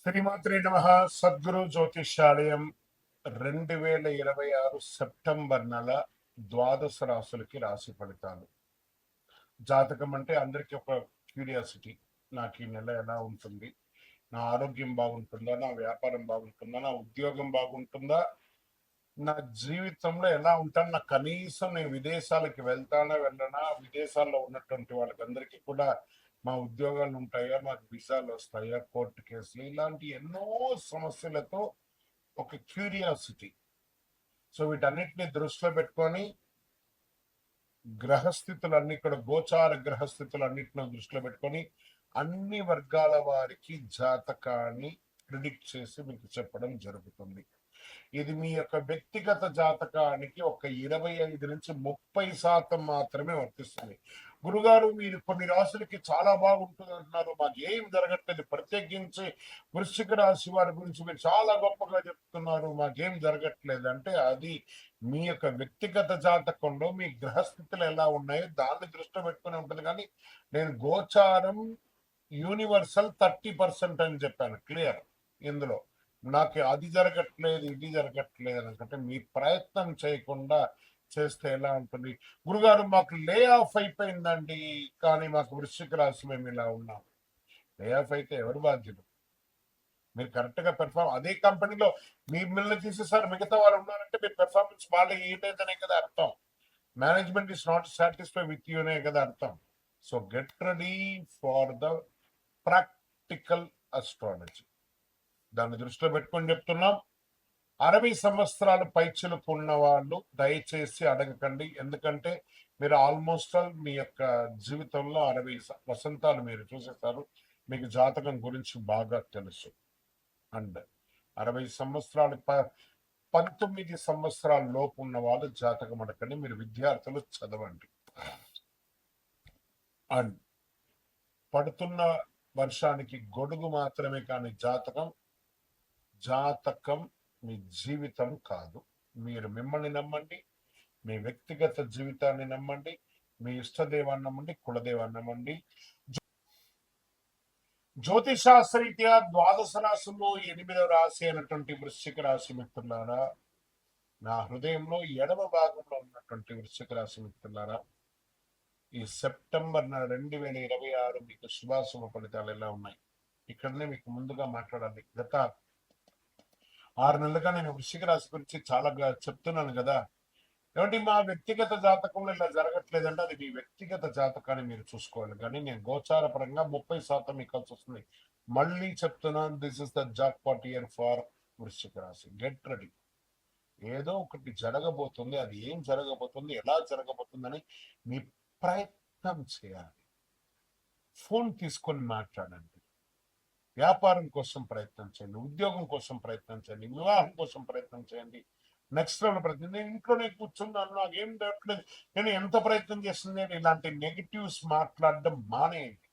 శ్రీమాత్రే నమః. సద్గురు జ్యోతిష్యాలయం 2026 సెప్టెంబర్ నెల ద్వాదశ రాశులకి రాశి ఫలితాలు. జాతకం అంటే అందరికీ ఒక క్యూరియాసిటీ. నాకు ఈ నెల ఎలా ఉంటుంది, నా ఆరోగ్యం బాగుంటుందా, నా వ్యాపారం బాగుంటుందా, నా ఉద్యోగం బాగుంటుందా, నా జీవితంలో ఎలా ఉంటాను, నా కనీసం నేను విదేశాలకి వెళ్తానా వెళ్ళనా, విదేశాల్లో ఉన్నటువంటి వాళ్ళకందరికీ కూడా మా ఉద్యోగాలు ఉంటాయా, మాకు వీసాలు వస్తాయా, కోర్టు కేసులు, ఇలాంటి ఎన్నో సమస్యలతో ఒక క్యూరియాసిటీ. సో వీటన్నిటిని దృష్టిలో పెట్టుకొని గ్రహస్థితులన్నీ కూడా గోచార గ్రహస్థితులన్నిటిని దృష్టిలో పెట్టుకొని అన్ని వర్గాల వారికి జాతకాన్ని ప్రిడిక్ట్ చేసి మీకు చెప్పడం జరుగుతుంది. ఇది మీ యొక్క వ్యక్తిగత జాతకానికి ఒక 25 నుంచి 30% మాత్రమే వర్తిస్తుంది. గురుగారు, మీరు కొన్ని రాశులకి చాలా బాగుంటుంది అంటున్నారు, మాకు ఏం జరగట్లేదు, ప్రత్యేకించి వృశ్చిక రాశి వారి గురించి మీరు చాలా గొప్పగా చెప్తున్నారు, మాకేం జరగట్లేదు అంటే అది మీ యొక్క వ్యక్తిగత జాతకంలో మీ గ్రహస్థితులు ఎలా ఉన్నాయో దాన్ని దృష్టిలో పెట్టుకుని ఉంటుంది. కానీ నేను గోచారం యూనివర్సల్ 30% అని చెప్పాను, క్లియర్. ఇందులో నాకు అది జరగట్లేదు ఇది జరగట్లేదు అనుకుంటే మీ ప్రయత్నం చేయకుండా చేస్తే ఎలా ఉంటుంది? గురుగారు, మాకు లే ఆఫ్ అయిపోయిందండి, కానీ మాకు వృశ్చిక రాశి మేము ఇలా ఉన్నాం. లే ఆఫ్ అయితే ఎవరు బాధ్యులు? మీరు కరెక్ట్ గా పెర్ఫార్మ్ అదే కంపెనీలో మిమ్మల్ని తీసేసారు, మిగతా వాళ్ళు ఉన్నారంటే మీరు పెర్ఫార్మెన్స్ బాగా ఏదైతేనే కదా అర్థం. Management is not satisfy with you అనే కదా అర్థం. So get ready for the practical astrology. దాన్ని దృష్టిలో పెట్టుకొని చెప్తున్నాం. 60 సంవత్సరాలు పైచిలకు ఉన్న వాళ్ళు దయచేసి అడగకండి, ఎందుకంటే మీరు ఆల్మోస్ట్ ఆల్ మీ యొక్క జీవితంలో 60 వసంతాలు మీరు చూసేస్తారు, మీకు జాతకం గురించి బాగా తెలుసు. అండ్ 60 సంవత్సరాలు 19 సంవత్సరాల లోపు ఉన్న వాళ్ళు జాతకం అడగండి, మీరు విద్యార్థులు చదవండి. అండ్ పడుతున్న వర్షానికి గొడుగు మాత్రమే, కానీ జాతకం మీ జీవితం కాదు. మీరు మిమ్మల్ని నమ్మండి, మీ వ్యక్తిగత జీవితాన్ని నమ్మండి, మీ ఇష్టదేవాన్ని నమ్మండి, కులదేవాన్ని నమ్మండి. జ్యోతిషాస్త్రరీత్యా ద్వాదశ రాశుల్లో 8వ రాశి అయినటువంటి వృశ్చిక రాశి మిత్రులారా, నా హృదయంలో ఎడమ భాగంలో ఉన్నటువంటి వృశ్చిక రాశి మిత్రులారా, ఈ సెప్టెంబర్ 2026 మీకు శుభాశుభ ఫలితాలు ఎలా ఉన్నాయి ఇక్కడనే మీకు ముందుగా మాట్లాడాలి. గత 6 నెలలుగా నేను వృశ్చిక రాశి గురించి చాలా చెప్తున్నాను కదా. ఏమంటే మా వ్యక్తిగత జాతకంలో ఇలా జరగట్లేదంటే అది మీ వ్యక్తిగత జాతకాన్ని మీరు చూసుకోవాలి. కానీ నేను గోచార పరంగా 30% మీకు కలిసి వస్తుంది. మళ్ళీ చెప్తున్నాను, this is the jackpot year for వృశ్చిక రాశి. Get ready. ఏదో ఒకటి జరగబోతుంది, అది ఏం జరగబోతుంది, ఎలా జరగబోతుందని మీ ప్రయత్నం చేయాలి. ఫోన్ తీసుకొని మాట్లాడండి. వ్యాపారం కోసం ప్రయత్నం చేయండి, ఉద్యోగం కోసం ప్రయత్నం చేయండి, వివాహం కోసం ప్రయత్నం చేయండి, నెక్స్ట్ లెవెల్ ప్రయత్నం. నేను ఇంట్లోనే కూర్చున్నాను, నాకేం జరగట్లేదు, నేను ఎంత ప్రయత్నం చేస్తుంది, ఇలాంటి నెగిటివ్స్ మాట్లాడడం మానేయండి.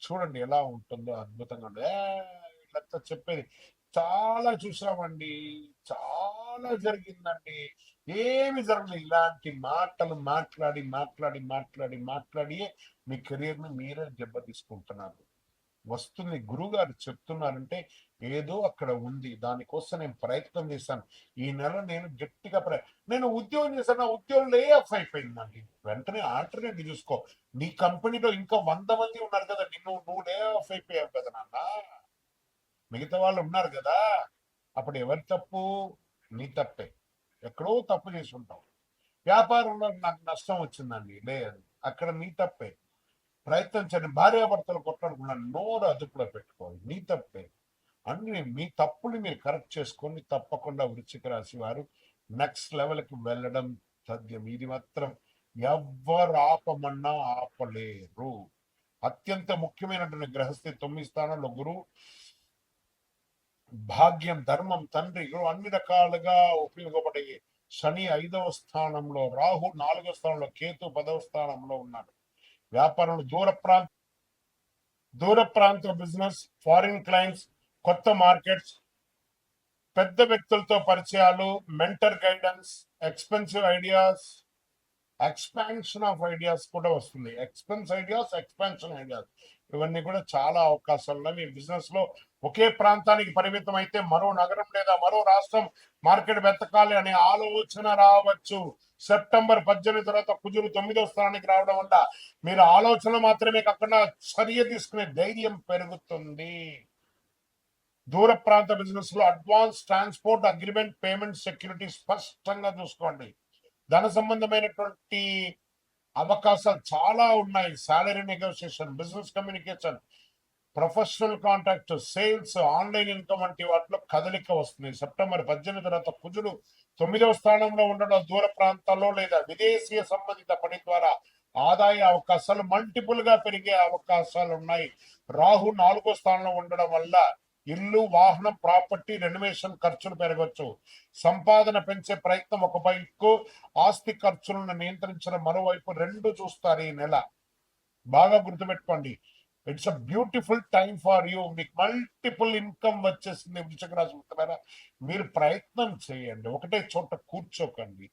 చూడండి ఎలా ఉంటుందో, అద్భుతంగా ఉంటుంది. వీళ్ళంతా చెప్పేది చాలా చూసామండి, చాలా జరిగిందండి, ఏమి జరగలేదు. ఇలాంటి మాటలు మాట్లాడి మాట్లాడి మాట్లాడి మాట్లాడి మీ కెరీర్ని మీరే దెబ్బతీసుకుంటున్నారు. వస్తుంది, గురుగారు చెప్తున్నారంటే ఏదో అక్కడ ఉంది, దానికోసం నేను ప్రయత్నం చేశాను. ఈ నెల నేను గట్టిగా నేను ఉద్యోగం చేశాను, నా ఉద్యోగం లే ఆఫ్ అయిపోయిందండి. వెంటనే ఆల్టర్నేటివ్ చూసుకో. నీ కంపెనీలో ఇంకా 100 మంది ఉన్నారు కదా, నువ్వు లే ఆఫ్ అయిపోయావు కదా నాన్న, మిగతా వాళ్ళు ఉన్నారు కదా. అప్పుడు ఎవరి తప్పు? నీ తప్పే. ఎక్కడో తప్పు చేసి ఉంటావు. వ్యాపారంలో నాకు నష్టం వచ్చిందండి, లేదు, అక్కడ నీ తప్పే. ప్రయత్నం చేయండి. భార్యాభర్తలు కొట్లాడుకున్నాను, నోరు అదుపులో పెట్టుకోవాలి, నీ తప్పే. అన్ని మీ తప్పుని మీరు కరెక్ట్ చేసుకొని తప్పకుండా వృశ్చిక రాశి వారు నెక్స్ట్ లెవెల్కి వెళ్ళడం సాధ్యం. ఇది మాత్రం ఎవ్వరు ఆపమన్నా ఆపలేరు. అత్యంత ముఖ్యమైనటువంటి గ్రహస్థితి 9 స్థానంలో గురువు, భాగ్యం, ధర్మం, తండ్రి, గురువు అన్ని రకాలుగా ఉపయోగపడే శని 5వ స్థానంలో, రాహు 4వ స్థానంలో, కేతు 10వ స్థానంలో ఉన్నాడు. వ్యాపారంలో దూర ప్రాంత బిజినెస్, ఫారిన్ క్లయింట్స్, కొత్త మార్కెట్స్, పెద్ద వ్యక్తులతో పరిచయాలు, mentor guidance, expensive ideas, expansion of ideas కూడా వస్తుంది. ఎక్స్పెన్స్ ఐడియాస్, ఎక్స్పాన్షన్ ఐడియాస్, ఇవన్నీ కూడా చాలా అవకాశాలు ఉన్నాయి. మీ బిజినెస్ లో ఒకే ప్రాంతానికి పరిమితం అయితే మరో నగరం లేదా మరో రాష్ట్రం మార్కెట్ వెతకాలి అనే ఆలోచన రావచ్చు. సెప్టెంబర్ 18 తర్వాత కుజులు 9వ స్థానానికి రావడం వల్ల మీరు ఆలోచన మాత్రమే కాకుండా చర్య తీసుకునే ధైర్యం పెరుగుతుంది. దూర ప్రాంత బిజినెస్ లో advance transport agreement payment security స్పష్టంగా చూసుకోండి. ధన సంబంధమైనటువంటి అవకాశాలు చాలా ఉన్నాయి. Salary negotiation, business communication, professional contact, sales, online income వంటి వాటిలో కదలిక వస్తుంది. సెప్టెంబర్ 18 తర్వాత కుజులు 9వ స్థానంలో ఉండడం దూర ప్రాంతాల్లో లేదా విదేశీయ సంబంధిత పని ద్వారా ఆదాయ అవకాశాలు మల్టిపుల్ గా పెరిగే అవకాశాలు ఉన్నాయి. రాహు 4వ స్థానంలో ఉండడం వల్ల ఇల్లు, వాహనం, ప్రాపర్టీ రెనోవేషన్ ఖర్చులు పెరగవచ్చు. సంపాదన పెంచే ప్రయత్నం ఒక వైపు, ఆస్తి ఖర్చులను నియంత్రించడం మరోవైపు, రెండు చూస్తారు ఈ నెల. బాగా గుర్తుపెట్టుకోండి. It's a beautiful time for you. మీకు మల్టిపుల్ ఇన్కమ్ వచ్చేసింది. వృశ్చిక రాశి మిత్రులారా, మీరు ప్రయత్నం చేయండి. ఒకటే చోట కూర్చోకండి.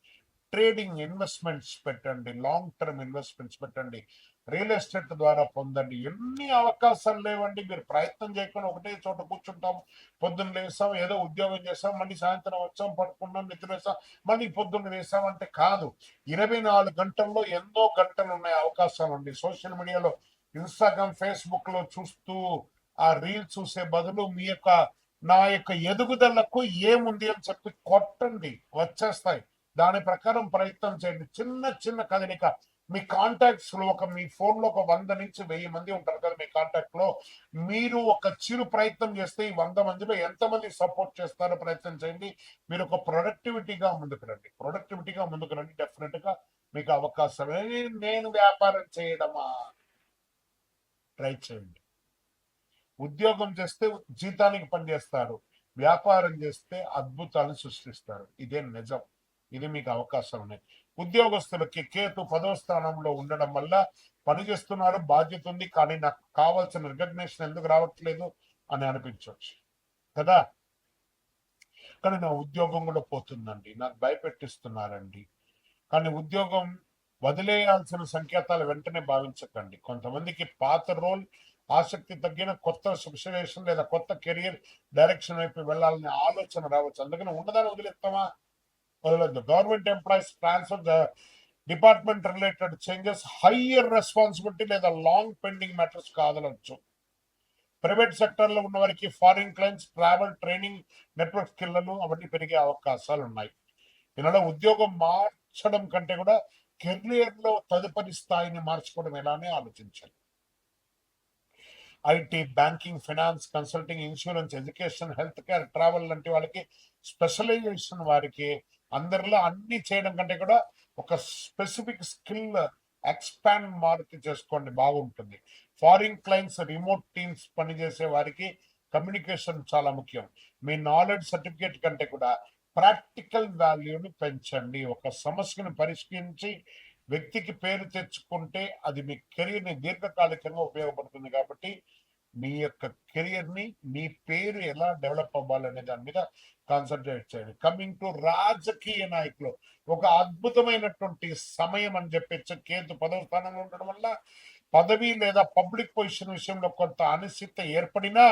ట్రేడింగ్ ఇన్వెస్ట్మెంట్స్ పెట్టండి, లాంగ్ టర్మ్ ఇన్వెస్ట్మెంట్స్ పెట్టండి, రియల్ ఎస్టేట్ ద్వారా పొందండి. ఎన్ని అవకాశాలు లేవండి. మీరు ప్రయత్నం చేయకుండా ఒకటే చోట కూర్చుంటాం. పొద్దున్న లేసాం, ఏదో ఉద్యోగం చేస్తాం, మళ్ళీ సాయంత్రం వచ్చాం, పడుకున్నాం, నిద్ర వేసాం, మళ్ళీ పొద్దున్న వేసాం అంటే కాదు. 24 గంటల్లో ఎన్నో గంటలు ఉన్నాయి అవకాశాలు అండి. సోషల్ మీడియాలో ఇన్స్టాగ్రామ్, ఫేస్బుక్ లో చూస్తూ ఆ రీల్స్ చూసే బదులు మీ యొక్క నా యొక్క ఎదుగుదలకు ఏముంది అని చెప్పి కొట్టండి, వచ్చేస్తాయి. దాని ప్రకారం ప్రయత్నం చేయండి. చిన్న చిన్న కదలిక. మీ కాంటాక్ట్స్ లో మీ ఫోన్ లో ఒక 100 నుంచి 1000 మంది ఉంటారు కదా మీ కాంటాక్ట్ లో. మీరు ఒక చిరు ప్రయత్నం చేస్తే ఈ 100 మందిలో ఎంతమంది సపోర్ట్ చేస్తారో ప్రయత్నం చేయండి. మీరు ఒక ప్రొడక్టివిటీగా ముందుకు రండి. డెఫినెట్ గా మీకు అవకాశమే. నేను వ్యాపారం చేయడమా, ట్రై చేయండి. ఉద్యోగం చేస్తే జీతానికి పనిచేస్తారు, వ్యాపారం చేస్తే అద్భుతాలు సృష్టిస్తారు. ఇదే నిజం. ఇది మీకు అవకాశం ఉన్నాయి. ఉద్యోగస్తులకి కేతు 10వ స్థానంలో ఉండడం వల్ల పనిచేస్తున్నారు, బాధ్యత ఉంది, కానీ నాకు కావాల్సిన రికగ్నేషన్ ఎందుకు రావట్లేదు అని అనిపించవచ్చు కదా. కానీ నా ఉద్యోగం కూడా పోతుందండి, నాకు భయపెట్టిస్తున్నారండి. కానీ ఉద్యోగం వదిలేయాల్సిన సంకేతాలు వెంటనే భావించకండి. కొంతమందికి పాత రోల్ ఆసక్తి తగ్గిన కొత్త స్పెషలైజేషన్ లేదా కొత్త కెరియర్ డైరెక్షన్ వైపు వెళ్ళాలనే ఆలోచన రావచ్చు. అందుకని ఉన్నదాన్ని వదిలేస్తామా, వదలద్దు. Government employees transfer, department related changes, higher responsibility లేదా లాంగ్ పెండింగ్ మ్యాటర్స్ కాదనొచ్చు. ప్రైవేట్ సెక్టర్ లో ఉన్న వారికి foreign clients, travel, training, network స్కిల్లను అవన్నీ పెరిగే అవకాశాలు ఉన్నాయి. ఇలా ఉద్యోగం మార్చడం కంటే కూడా కెరియర్ లో తదుపరి స్థాయిని మార్చుకోవడం ఎలానే ఆలోచించాలి. IT, banking, finance, consulting, insurance, education, health care, travel లాంటి వాళ్ళకి స్పెషలైజేషన్ వారికి అందరిలో అన్ని చేయడం కంటే కూడా ఒక స్పెసిఫిక్ స్కిల్ ఎక్స్పాండ్ మార్క్ చేసుకోండి, బాగుంటుంది. ఫారిన్ క్లయింట్స్, రిమోట్ టీమ్స్ పనిచేసే వారికి కమ్యూనికేషన్ చాలా ముఖ్యం. మీ నాలెడ్జ్ సర్టిఫికేట్ కంటే కూడా ప్రాక్టికల్ వాల్యూని పెంచండి. ఒక సమస్యను పరిష్కరించి వ్యక్తికి పేరు తెచ్చుకుంటే అది మీ కెరీర్ని దీర్ఘకాలికంగా ఉపయోగపడుతుంది. కాబట్టి మీ యొక్క కెరియర్ ని, మీ పేరు ఎలా డెవలప్ అవ్వాలనే దాని మీద కాన్సన్ట్రేట్ చేయండి. కమింగ్ టు రాజకీయ నాయకులు, ఒక అద్భుతమైనటువంటి సమయం అని చెప్పచ్చు. కేతు 10వ స్థానంలో ఉండడం వల్ల పదవి లేదా పబ్లిక్ పొజిషన్ విషయంలో కొంత అనిశ్చిత ఏర్పడినా,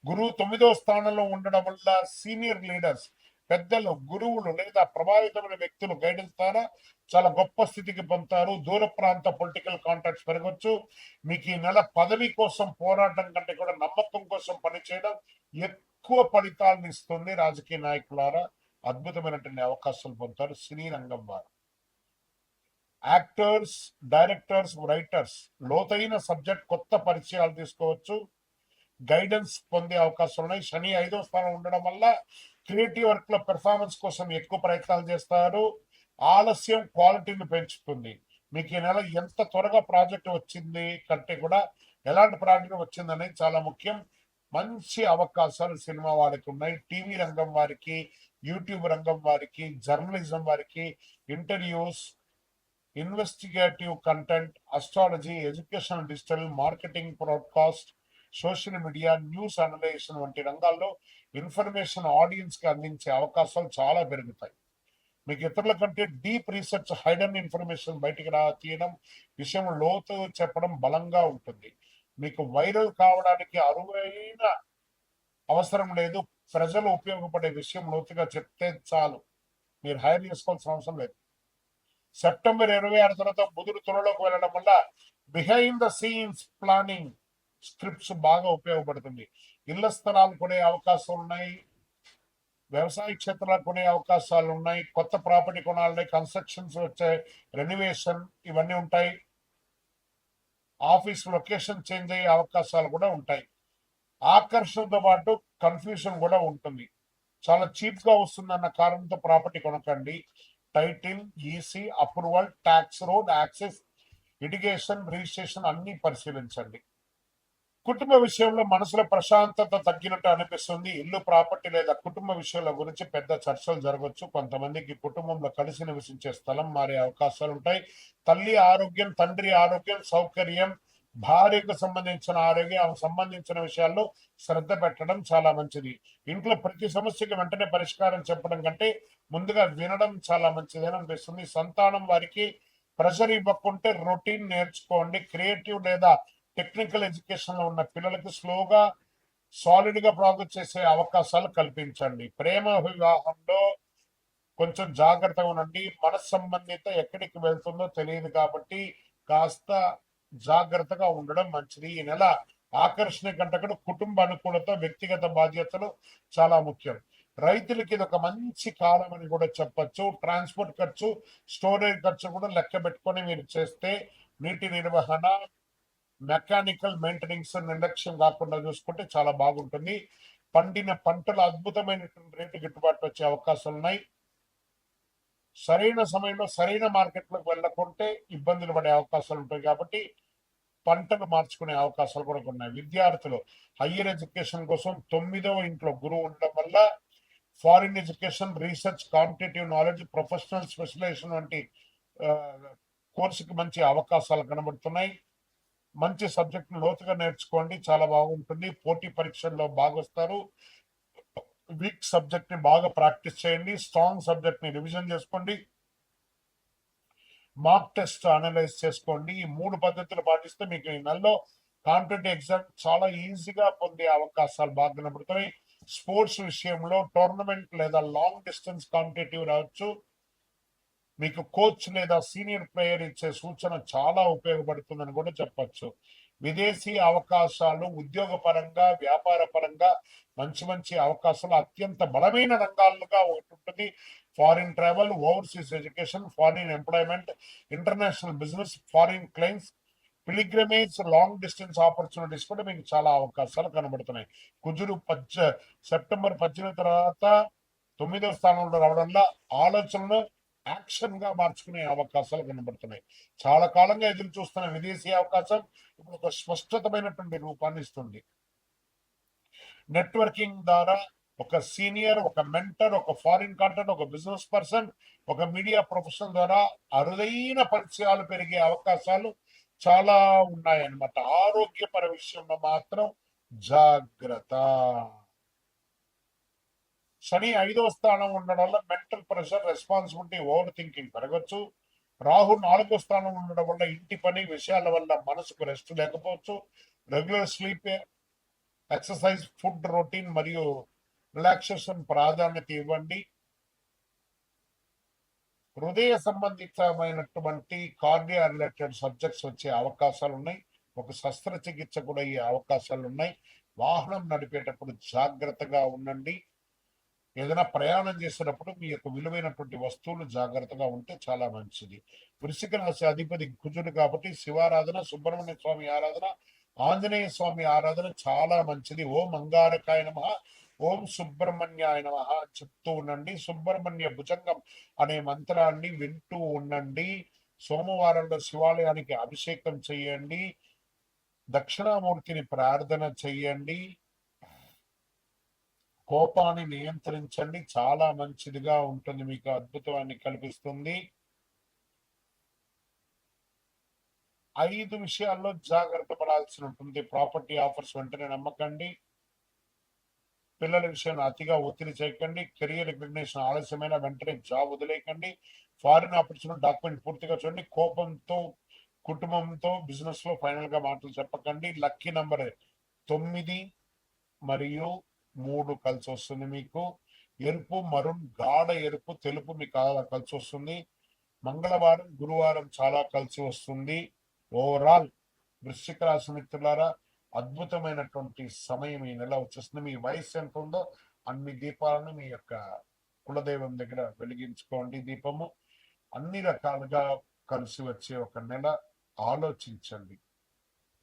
గురువు 9వ స్థానంలో ఉండడం వల్ల సీనియర్ లీడర్స్, పెద్దలు, గురువులు లేదా ప్రభావితమైన వ్యక్తులు గైడెన్స్ ద్వారా చాలా గొప్ప స్థితికి పొందుతారు. దూర ప్రాంత పొలిటికల్ కాంటాక్ట్స్ పెరగచ్చు. మీకు ఈ నెల పదవి కోసం పోరాటం కంటే కూడా నమ్మకం కోసం పనిచేయడం ఎక్కువ ఫలితాలను ఇస్తుంది. రాజకీయ నాయకులారా అద్భుతమైనటువంటి అవకాశాలు పొందుతారు. సినీ రంగం వారు, యాక్టర్స్, డైరెక్టర్స్, రైటర్స్ లోతైన సబ్జెక్ట్, కొత్త పరిచయాలు తీసుకోవచ్చు, గైడెన్స్ పొందే అవకాశాలు ఉన్నాయి. శని 5వ స్థానం ఉండడం వల్ల క్రియేటివ్ వర్క్ లో పెర్ఫార్మెన్స్ కోసం ఎక్కువ ప్రయత్నాలు చేస్తారు. ఆలస్యం క్వాలిటీని పెంచుతుంది. మీకు ఈ నెల ఎంత త్వరగా ప్రాజెక్ట్ వచ్చింది కంటే కూడా ఎలాంటి ప్రాజెక్ట్ వచ్చింది అనేది చాలా ముఖ్యం. మంచి అవకాశాలు సినిమా వారికి ఉన్నాయి. టీవీ రంగం వారికి, యూట్యూబ్ రంగం వారికి, జర్నలిజం వారికి, interviews, investigative content, astrology, education, digital marketing, broadcast, social media, news analysation వంటి రంగాల్లో ఇన్ఫర్మేషన్ ఆడియన్స్ కి అందించే అవకాశాలు చాలా పెరుగుతాయి. మీకు ఇతరుల కంటే డీప్ రీసెర్చ్, హైడెన్ ఇన్ఫర్మేషన్ బయటికి తీయడం, విషయం లోతు చెప్పడం బలంగా ఉంటుంది. మీకు వైరల్ కావడానికి అరువైన అవసరం లేదు. ప్రజలు ఉపయోగపడే విషయం లోతుగా చెప్తే చాలు, మీరు హైర్ చేసుకోవాల్సిన అవసరం లేదు. సెప్టెంబర్ 26 తర్వాత బుధుడు తులలోకి వెళ్ళడం వల్ల behind the scenes planning scripts బాగా ఉపయోగపడుతుంది. ఇళ్ల స్థలాలు కొనే అవకాశాలు ఉన్నాయి, వ్యవసాయ క్షేత్రాలు కొనే అవకాశాలు ఉన్నాయి, కొత్త ప్రాపర్టీ కొనాలి, కన్స్ట్రక్షన్స్ వచ్చే, రెనోవేషన్ ఇవన్నీ ఉంటాయి. ఆఫీస్ లొకేషన్ చేంజ్ అయ్యే అవకాశాలు కూడా ఉంటాయి. ఆకర్షణతో పాటు కన్ఫ్యూజన్ కూడా ఉంటుంది. చాలా చీప్ గా వస్తుందన్న కారణంతో ప్రాపర్టీ కొనకండి. Title, EC, approval, tax, road access, irrigation, registration అన్ని పరిశీలించండి. కుటుంబ విషయంలో మనసులో ప్రశాంతత తగ్గినట్టు అనిపిస్తుంది. ఇల్లు, ప్రాపర్టీ లేదా కుటుంబ విషయాల గురించి పెద్ద చర్చలు జరగవచ్చు. కొంతమందికి కుటుంబంలో కలిసి నివసించే స్థలం మారే అవకాశాలు ఉంటాయి. తల్లి ఆరోగ్యం, తండ్రి ఆరోగ్యం, సౌకర్యం, భార్యకు సంబంధించిన ఆరోగ్యం సంబంధించిన విషయాల్లో శ్రద్ధ పెట్టడం చాలా మంచిది. ఇంట్లో ప్రతి సమస్యకి వెంటనే పరిష్కారం చెప్పడం కంటే ముందుగా వినడం చాలా మంచిది అనిపిస్తుంది. సంతానం వారికి ప్రెషర్ ఇవ్వకుంటే రొటీన్ నేర్చుకోండి. క్రియేటివ్ లేదా టెక్నికల్ ఎడ్యుకేషన్ లో ఉన్న పిల్లలకు స్లోగా సాలిడ్ గా ప్రాజెక్ట్ చేసే అవకాశాలు కల్పించండి. ప్రేమ వివాహంలో కొంచెం జాగ్రత్తగా ఉండండి. సంబంధిత ఎక్కడికి వెళ్తుందో తెలియదు కాబట్టి కాస్త జాగ్రత్తగా ఉండడం మంచిది. ఈ నెల ఆకర్షణ కంటే కుటుంబ అనుకూలత, వ్యక్తిగత బాధ్యతలు చాలా ముఖ్యం. రైతులకి ఇది ఒక మంచి కాలం అని కూడా చెప్పచ్చు. ట్రాన్స్పోర్ట్ ఖర్చు, స్టోరేజ్ ఖర్చు కూడా లెక్క పెట్టుకొని మీరు చేస్తే నీటి నిర్వహణ, మెకానికల్ మెయింటెనెన్స్ నిర్లక్ష్యం కాకుండా చూసుకుంటే చాలా బాగుంటుంది. పండిన పంటలు అద్భుతమైనటువంటి రేటు గిట్టుబాటు వచ్చే అవకాశాలు ఉన్నాయి. సరైన సమయంలో సరైన మార్కెట్లోకి వెళ్ళకుంటే ఇబ్బందులు పడే అవకాశాలు ఉంటాయి కాబట్టి పంటలు మార్చుకునే అవకాశాలు కూడా ఉన్నాయి. విద్యార్థులు హయ్యర్ ఎడ్యుకేషన్ కోసం 9వ ఇంట్లో గురువు ఉండడం వల్ల foreign education, research, competitive knowledge, professional specialization వంటి కోర్సుకి మంచి అవకాశాలు కనబడుతున్నాయి. మంచి సబ్జెక్ట్ లోతుగా నేర్చుకోండి, చాలా బాగుంటుంది. పోటీ పరీక్షల్లో బాగా వస్తారు. వీక్ సబ్జెక్ట్ ని బాగా ప్రాక్టీస్ చేయండి. స్ట్రాంగ్ సబ్జెక్ట్ ని రివిజన్ చేసుకోండి. మార్క్ టెస్ట్ అనలైజ్ చేసుకోండి. ఈ 3 పద్ధతులు పాటిస్తే మీకు ఈ నెలలో కాంపిటేటివ్ ఎగ్జామ్ చాలా ఈజీగా పొందే అవకాశాలు బాగా కనబడుతున్నాయి. స్పోర్ట్స్ విషయంలో టోర్నమెంట్ లేదా లాంగ్ డిస్టెన్స్ కాంపిటేటివ్ రావచ్చు. మీకు కోచ్ లేదా సీనియర్ ప్లేయర్ ఇచ్చే సూచన చాలా ఉపయోగపడుతుందని కూడా చెప్పచ్చు. విదేశీ అవకాశాలు ఉద్యోగ పరంగా, వ్యాపార పరంగా మంచి మంచి అవకాశాలు అత్యంత బలమైన రంగాలుగా ఒకటి ఉంటుంది. Foreign travel, overseas education, foreign employment, international business, foreign clients, pilgrimage, long distance opportunities కూడా మీకు చాలా అవకాశాలు కనబడుతున్నాయి. కుజుడు సెప్టెంబర్ 18 తర్వాత 9వ స్థానంలో రావడం వల్ల ఆలోచనలు యాక్షన్ గా మార్చుకునే అవకాశాలు కనబడుతున్నాయి. చాలా కాలంగా ఎదురు చూస్తున్న విదేశీ అవకాశం ఇప్పుడు ఒక స్పష్టతమైనటువంటి రూపాన్ని ఇస్తుంది. నెట్వర్కింగ్ ద్వారా ఒక సీనియర్, ఒక మెంటర్, ఒక ఫారిన్ కాంటాక్ట్, ఒక బిజినెస్ పర్సన్, ఒక మీడియా ప్రొఫెషనల్ ద్వారా అరుదైన పరిచయాలు పెరిగే అవకాశాలు చాలా ఉన్నాయన్నమాట. ఆరోగ్యపర విషయంలో మాత్రం జాగ్రత్త. శని 5వ స్థానం ఉండడం వల్ల mental pressure, responsibility, over thinking పెరగచ్చు. రాహు 4వ స్థానం ఉండడం వల్ల ఇంటి పని విషయాల వల్ల మనసుకు రెస్ట్ లేకపోవచ్చు. Regular sleep, exercise, food routine మరియు రిలాక్సేషన్ ప్రాధాన్యత ఇవ్వండి. హృదయ సంబంధితమైనటువంటి కార్డియా రిలేటెడ్ సబ్జెక్ట్స్ వచ్చే అవకాశాలు ఉన్నాయి. ఒక శస్త్రచికిత్స కూడా అయ్యే అవకాశాలు ఉన్నాయి. వాహనం నడిపేటప్పుడు జాగ్రత్తగా ఉండండి. ఏదైనా ప్రయాణం చేసేటప్పుడు మీ యొక్క విలువైనటువంటి వస్తువులు జాగ్రత్తగా ఉంటే చాలా మంచిది. వృశ్చిక రాశి అధిపతి కుజుడు కాబట్టి శివారాధన, సుబ్రహ్మణ్య స్వామి ఆరాధన, ఆంజనేయ స్వామి ఆరాధన చాలా మంచిది. ఓం అంగారకాయ నమః, ఓం సుబ్రహ్మణ్యాయ నమః చెప్తూ ఉండండి. సుబ్రహ్మణ్య భుజంగం అనే మంత్రాన్ని వింటూ ఉండండి. సోమవారంలో శివాలయానికి అభిషేకం చేయండి. దక్షిణామూర్తిని ప్రార్థన చెయ్యండి. కోపాన్ని నియంత్రించండి, చాలా మంచిదిగా ఉంటుంది, మీకు అద్భుతాన్ని కల్పిస్తుంది. 5 విషయాల్లో జాగ్రత్త పడాల్సి ఉంటుంది. ప్రాపర్టీ ఆఫర్స్ వెంటనే నమ్మకండి. పిల్లల విషయాన్ని అతిగా ఒత్తిడి చేయకండి. కెరియర్ రికగ్నిషన్ ఆలస్యమైన వెంటనే జాబ్ వదిలేయకండి. ఫారిన్ ఆపర్చునిటీ డాక్యుమెంట్ పూర్తిగా చూడండి. కుటుంబంతో బిజినెస్ లో ఫైనల్ గా మాటలు చెప్పకండి. లక్కీ నంబర్ 9 మరియు 3 కలిసి వస్తుంది మీకు. ఎరుపు, మరూన్, గాఢ ఎరుపు, తెలుపు మీకు కలిసి వస్తుంది. మంగళవారం, గురువారం చాలా కలిసి వస్తుంది. ఓవరాల్ వృశ్చిక రాశి మిత్రులారా, అద్భుతమైనటువంటి సమయం ఈ నెల వచ్చేస్తుంది. మీ వయసు ఎంత ఉందో అన్ని దీపాలను మీ యొక్క కులదైవం దగ్గర వెలిగించుకోండి. దీపము అన్ని రకాలుగా కలిసి వచ్చే ఒక నెల. ఆలోచించండి,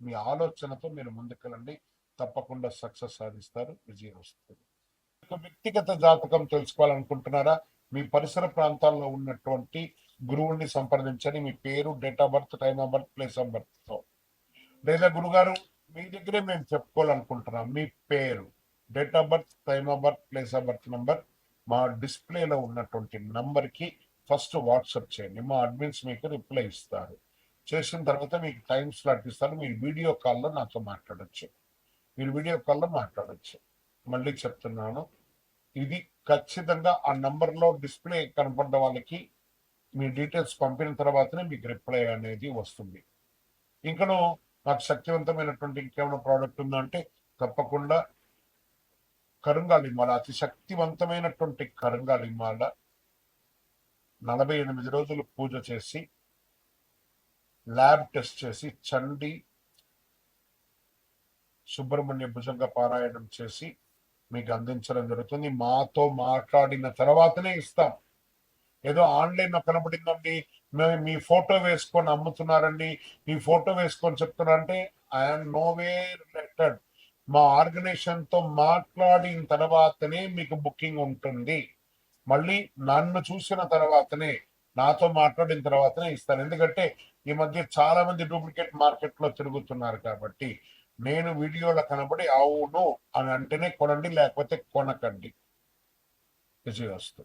మీ ఆలోచనతో మీరు ముందుకెళ్ళండి, తప్పకుండా సక్సెస్ సాధిస్తారు, విజయం వస్తుంది. వ్యక్తిగత జాతకం తెలుసుకోవాలనుకుంటున్నారా? మీ పరిసర ప్రాంతాల్లో ఉన్నటువంటి గురువుని సంప్రదించండి. మీ పేరు, date of birth, time of birth, place of birth తో. లేదా గురుగారు మీ దగ్గరే మేము చెప్పుకోవాలనుకుంటున్నాం, మీ పేరు, date of birth, time of birth, place of birth number మా డిస్ప్లేలో ఉన్నటువంటి నంబర్ కి ఫస్ట్ వాట్సాప్ చేయండి. మా అడ్మిన్స్ మీకు రిప్లై ఇస్తారు. చేసిన తర్వాత మీకు టైం స్లాట్ ఇస్తారు. మీరు వీడియో కాల్లో నాతో మాట్లాడచ్చు. మళ్ళీ చెప్తున్నాను, ఇది ఖచ్చితంగా ఆ నంబర్లో డిస్ప్లే కనపడ్డ వాళ్ళకి మీ డీటెయిల్స్ పంపిన తర్వాతనే మీకు రిప్లై అనేది వస్తుంది. ఇంకను నాకు శక్తివంతమైనటువంటి ఇంకేమైనా ప్రోడక్ట్ ఉందంటే తప్పకుండా కరుంగాలి మాల, అతి శక్తివంతమైనటువంటి కరుంగాలి మాల 48 రోజులు పూజ చేసి, ల్యాబ్ టెస్ట్ చేసి, చండి సుబ్రహ్మణ్య భుజంగ పారాయణం చేసి మీకు అందించడం జరుగుతుంది. మాతో మాట్లాడిన తర్వాతనే ఇస్తాం. ఏదో ఆన్లైన్ లో కనబడిందండి, మేము మీ ఫోటో వేసుకొని అమ్ముతున్నారండి, మీ ఫోటో వేసుకొని చెప్తున్నారంటే ఐఎమ్ నో వే రిలేటెడ్. మా ఆర్గనైజేషన్ తో మాట్లాడిన తర్వాతనే మీకు బుకింగ్ ఉంటుంది. మళ్ళీ నన్ను చూసిన తర్వాతనే, నాతో మాట్లాడిన తర్వాతనే ఇస్తాను. ఎందుకంటే ఈ మధ్య చాలా మంది డూప్లికేట్ మార్కెట్ లో తిరుగుతున్నారు కాబట్టి నేను వీడియోలో కనబడి అవును అని అంటేనే కొనండి, లేకపోతే కొనకండి. విజయవస్తు.